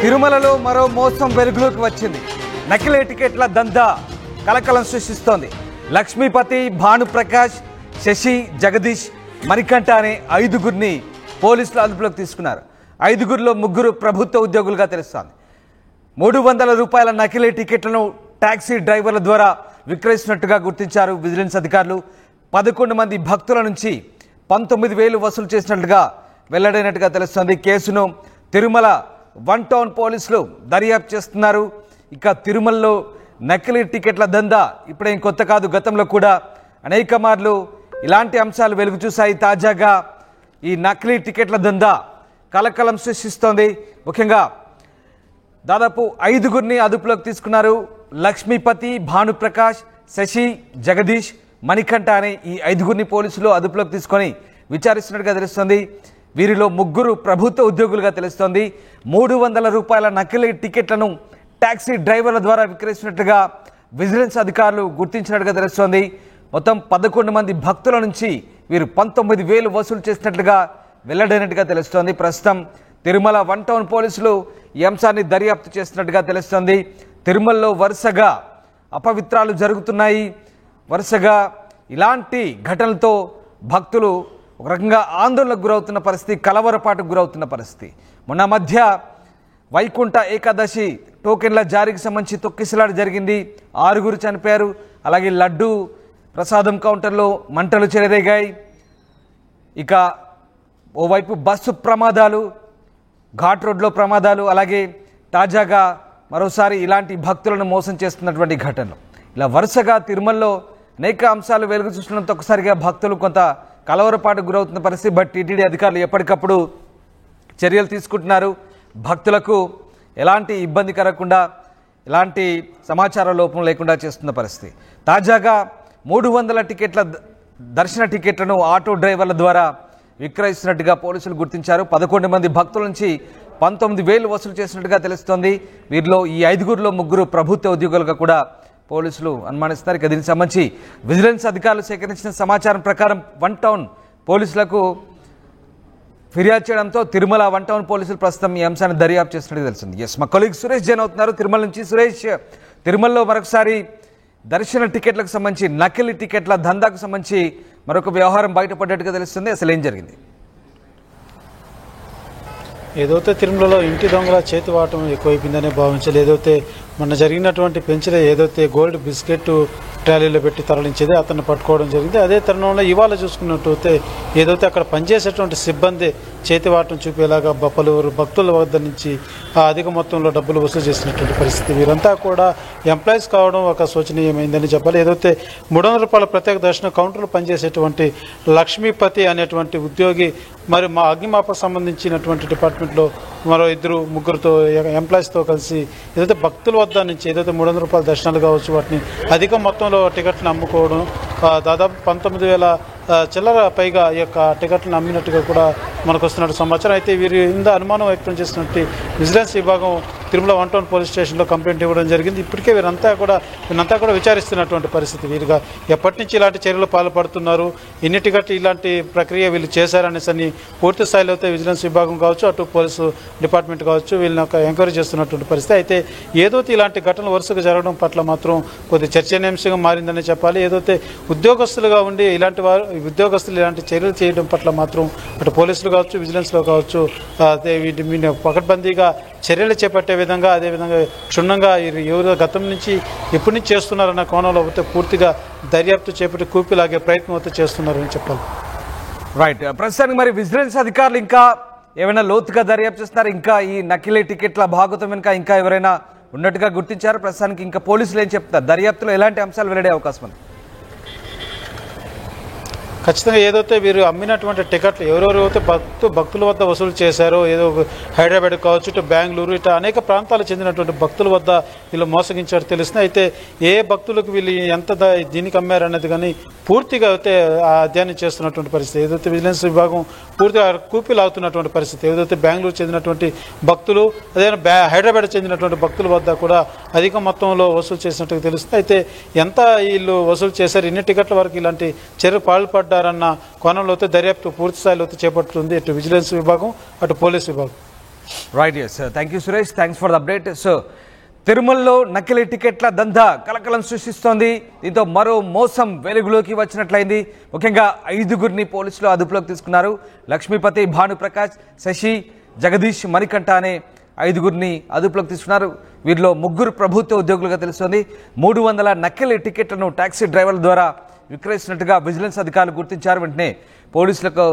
తిరుమలలో మరో మోసం వెలుగులోకి వచ్చింది. నకిలీ టికెట్ల దందా కలకలం సృష్టిస్తోంది. లక్ష్మీపతి, భానుప్రకాష్, శశి, జగదీష్, మణికంఠ అనే 5గురిని పోలీసులు అదుపులోకి తీసుకున్నారు. 5గురిలో 3 ప్రభుత్వ ఉద్యోగులుగా తెలుస్తోంది. 300 రూపాయల నకిలీ టికెట్లను టాక్సీ డ్రైవర్ల ద్వారా విక్రయిస్తున్నట్టుగా గుర్తించారు విజిలెన్స్ అధికారులు. 11 మంది భక్తుల నుంచి 19,000 వసూలు చేసినట్లుగా వెల్లడైనట్టుగా తెలుస్తోంది. కేసును తిరుమల 1 టౌన్ పోలీసులు దర్యాప్తు చేస్తున్నారు. ఇక తిరుమలలో నకిలీ టికెట్ల దందా ఇప్పుడేం కొత్త కాదు. గతంలో కూడా అనేక మార్లు ఇలాంటి అంశాలు వెలుగు చూశాయి. తాజాగా ఈ నకిలీ టికెట్ల దందా కలకలం సృష్టిస్తోంది. ముఖ్యంగా దాదాపు 5గురిని అదుపులోకి తీసుకున్నారు. లక్ష్మీపతి, భానుప్రకాష్, శశి, జగదీష్, మణికంఠ అనే ఈ 5గురిని పోలీసులు అదుపులోకి తీసుకొని విచారిస్తున్నట్టుగా తెలుస్తోంది. వీరిలో 3 ప్రభుత్వ ఉద్యోగులుగా తెలుస్తోంది. 300 రూపాయల నకిలీ టికెట్లను టాక్సీ డ్రైవర్ల ద్వారా విక్రయిస్తున్నట్టుగా విజిలెన్స్ అధికారులు గుర్తించినట్టుగా తెలుస్తోంది. మొత్తం 11 మంది భక్తుల నుంచి వీరు 19,000 వసూలు చేసినట్లుగా వెల్లడైనట్టుగా తెలుస్తోంది. ప్రస్తుతం తిరుమల 1 టౌన్ పోలీసులు ఈ అంశాన్ని దర్యాప్తు చేస్తున్నట్టుగా తెలుస్తోంది. తిరుమలలో వరుసగా అపవిత్రాలు జరుగుతున్నాయి. వరుసగా ఇలాంటి ఘటనలతో భక్తులు ఒక రకంగా ఆందోళనకు గురవుతున్న పరిస్థితి, కలవరపాటుకు గురవుతున్న పరిస్థితి. మొన్న మధ్య వైకుంఠ ఏకాదశి టోకెన్ల జారీకి సంబంధించి తొక్కిసలాట జరిగింది. 6గురు చనిపోయారు. అలాగే లడ్డు ప్రసాదం కౌంటర్లో మంటలు చెలరేగాయి. ఇక ఓవైపు బస్సు ప్రమాదాలు, ఘాట్ రోడ్లో ప్రమాదాలు, అలాగే తాజాగా మరోసారి ఇలాంటి భక్తులను మోసం చేస్తున్నటువంటి ఘటనలు, ఇలా వరుసగా తిరుమలలో అనేక అంశాలు వెలుగు చూసినంత ఒక్కసారిగా భక్తులు కొంత కలవరపాటుకు గురవుతున్న పరిస్థితి. బట్ టీటీడీ అధికారులు ఎప్పటికప్పుడు చర్యలు తీసుకుంటున్నారు. భక్తులకు ఎలాంటి ఇబ్బంది కలగకుండా, ఎలాంటి సమాచార లోపం లేకుండా చేస్తున్న పరిస్థితి. తాజాగా 300 టికెట్ల దర్శన టికెట్లను ఆటో డ్రైవర్ల ద్వారా విక్రయిస్తున్నట్టుగా పోలీసులు గుర్తించారు. 11 మంది భక్తుల నుంచి 19,000 వసూలు చేసినట్టుగా తెలుస్తోంది. వీరిలో ఈ 5గురిలో 3 ప్రభుత్వ ఉద్యోగులుగా కూడా పోలీసులు అనుమానిస్తున్నారు. ఇక దీనికి సంబంధించి విజిలెన్స్ అధికారులు సేకరించిన సమాచారం ప్రకారం 1 టౌన్ పోలీసులకు ఫిర్యాదు చేయడంతో తిరుమల 1 టౌన్ పోలీసులు ప్రస్తుతం ఈ అంశాన్ని దర్యాప్తు చేస్తున్నట్టు తెలిసింది. ఎస్, మా కొలీగ్ సురేష్ జైన్ అవుతున్నారు తిరుమల నుంచి. సురేష్, తిరుమలలో మరొకసారి దర్శన టికెట్లకు సంబంధించి, నకిలీ టికెట్ల దందాకు సంబంధించి మరొక వ్యవహారం బయటపడ్డట్టుగా తెలుస్తుంది. అసలు ఏం జరిగింది? ఏదైతే తిరుమలలో ఇంటి దొంగల చేతివాటం ఎక్కువైపోయిందనే భావించాలి. ఏదైతే మొన్న జరిగినటువంటి పెంచిన ఏదైతే గోల్డ్ బిస్కెట్ ట్రాలీలో పెట్టి తరలించేది అతన్ని పట్టుకోవడం జరిగింది. అదే తరుణంలో ఇవాళ చూసుకున్నట్టయితే ఏదైతే అక్కడ పనిచేసేటువంటి సిబ్బంది చేతివాటం చూపేలాగా పలువురు భక్తుల వద్ద నుంచి అధిక మొత్తంలో డబ్బులు వసూలు చేసినటువంటి పరిస్థితి. వీరంతా కూడా ఎంప్లాయీస్ కావడం ఒక శోచనీయమైందని చెప్పాలి. ఏదైతే 300 రూపాయల ప్రత్యేక దర్శన కౌంటర్లో పనిచేసేటువంటి లక్ష్మీపతి అనేటువంటి ఉద్యోగి, మరి మా అగ్నిమాపకు సంబంధించినటువంటి డిపార్ట్మెంట్లో మరో 2-3 ఎంప్లాయీస్తో కలిసి ఏదైతే భక్తుల వద్ద నుంచి ఏదైతే 300 రూపాయల దర్శనాలు కావచ్చు వాటిని అధిక మొత్తంలో టికెట్లను అమ్ముకోవడం, దాదాపు 19,000 చిల్లర పైగా ఈ యొక్క టికెట్లను అమ్మినట్టుగా కూడా మనకు వస్తున్నట్టు సమాచారం. అయితే వీరి ఇంత అనుమానం వ్యక్తం చేసినట్టు విజిలెన్స్ విభాగం తిరుమల 1 టౌన్ పోలీస్ స్టేషన్లో కంప్లైంట్ ఇవ్వడం జరిగింది. ఇప్పటికే వీరంతా కూడా విచారిస్తున్నటువంటి పరిస్థితి. వీరుగా ఎప్పటి నుంచి ఇలాంటి చర్యలు పాల్పడుతున్నారు, ఎన్ని టికెట్లు ఇలాంటి ప్రక్రియ వీళ్ళు చేశారనేసి పూర్తి స్థాయిలో అయితే విజిలెన్స్ విభాగం కావచ్చు, అటు పోలీసు డిపార్ట్మెంట్ కావచ్చు వీళ్ళని ఒక ఎంక్వైరీ చేస్తున్నటువంటి పరిస్థితి. అయితే ఏదైతే ఇలాంటి ఘటనలు వరుసగా జరగడం పట్ల మాత్రం కొద్ది చర్చనీయాంశంగా మారిందని చెప్పాలి. ఏదైతే ఉద్యోగస్తులుగా ఉండి ఉద్యోగస్తులు ఇలాంటి చర్యలు చేయడం పట్ల మాత్రం అటు పోలీసులు కావచ్చు, విజిలెన్స్లో కావచ్చు వీటి మీద పకడ్బందీగా చర్యలు చేపట్టే విధంగా, అదేవిధంగా క్షుణ్ణంగా ఎవరు గతం నుంచి ఎప్పటి నుంచి చేస్తున్నారన్న కోణంలో అయితే పూర్తిగా దర్యాప్తు చేపట్టి కూపిలాగే ప్రయత్నం అయితే చేస్తున్నారని చెప్పాలి. రైట్, ప్రస్తుతానికి మరి విజిలెన్స్ అధికారులు ఇంకా ఏమైనా లోతుగా దర్యాప్తు చేస్తున్నారు? ఇంకా ఈ నకిలీ టికెట్ల భాగవతం వెనుక ఇంకా ఎవరైనా ఉన్నట్టుగా గుర్తించారు? ప్రస్తుతానికి ఇంకా పోలీసులు ఏం చెప్తారు? దర్యాప్తులో ఎలాంటి అంశాలు వెల్లడే అవకాశం ఉంది? ఖచ్చితంగా ఏదైతే వీరు అమ్మినటువంటి టికెట్లు ఎవరెవరైతే భక్తుల వద్ద వసూలు చేశారో, ఏదో హైదరాబాద్ కావచ్చు, ఇటు బెంగళూరు, ఇటు అనేక ప్రాంతాలకు చెందినటువంటి భక్తుల వద్ద వీళ్ళు మోసగించారు తెలుస్తుంది. అయితే ఏ భక్తులకు వీళ్ళు ఎంత దీనికి అమ్మారన్నది కానీ పూర్తిగా అయితే అధ్యయనం చేస్తున్నటువంటి పరిస్థితి. ఏదైతే విజిలెన్స్ విభాగం పూర్తిగా కూపిలాగుతున్నటువంటి పరిస్థితి. ఏదైతే బెంగళూరు చెందినటువంటి భక్తులు, అదేవిధంగా హైదరాబాద్ చెందినటువంటి భక్తుల వద్ద కూడా అధిక మొత్తంలో వసూలు చేసినట్టుగా తెలుస్తుంది. అయితే ఎంత వీళ్ళు వసూలు చేశారు, ఎన్ని టికెట్ల వరకు ఇలాంటి చర్య పాల్పడ్డారన్న కోణంలో అయితే దర్యాప్తు పూర్తి స్థాయిలో అయితే చేపడుతుంది ఇటు విజిలెన్స్ విభాగం, అటు పోలీస్ విభాగం. Right, yes, thank you Suresh, thanks for the update. So తిరుమలలో నకిలీ టికెట్ల దందా కలకలం సృష్టిస్తోంది. దీంతో మరో మోసం వెలుగులోకి వచ్చినట్లయింది. ముఖ్యంగా 5గురిని పోలీసులు అదుపులోకి తీసుకున్నారు. లక్ష్మీపతి, భానుప్రకాష్, శశి, జగదీష్, మణికంఠ అనే 5గురిని అదుపులోకి తీసుకున్నారు. వీరిలో 3 ప్రభుత్వ ఉద్యోగులుగా తెలుస్తోంది. 300 నకిలీ టికెట్లను టాక్సీ డ్రైవర్ల ద్వారా విక్రయిస్తున్నట్టుగా విజిలెన్స్ అధికారులు గుర్తించారు. వెంటనే పోలీసులకు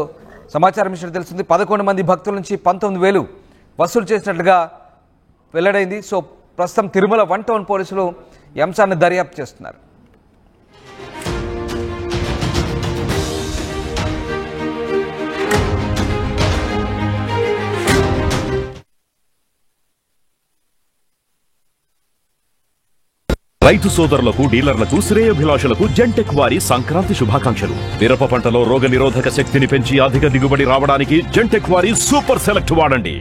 సమాచారం ఇచ్చినట్టు తెలుస్తుంది. 11 మంది భక్తుల నుంచి 19,000 వసూలు చేసినట్లుగా వెల్లడైంది. సో ప్రస్తుతం తిరుమల 1 టౌన్ పోలీసులు ఈ అంశాన్ని దర్యాప్తు చేస్తున్నారు. రైతు సోదరులకు, డీలర్లకు, శ్రేయోభిలాషులకు జెంటెక్ వారి సంక్రాంతి శుభాకాంక్షలు. మిరప పంటలో రోగ నిరోధక శక్తిని పెంచి అధిక దిగుబడి రావడానికి జెంటెక్ వారి సూపర్ సెలెక్ట్ వాడండి.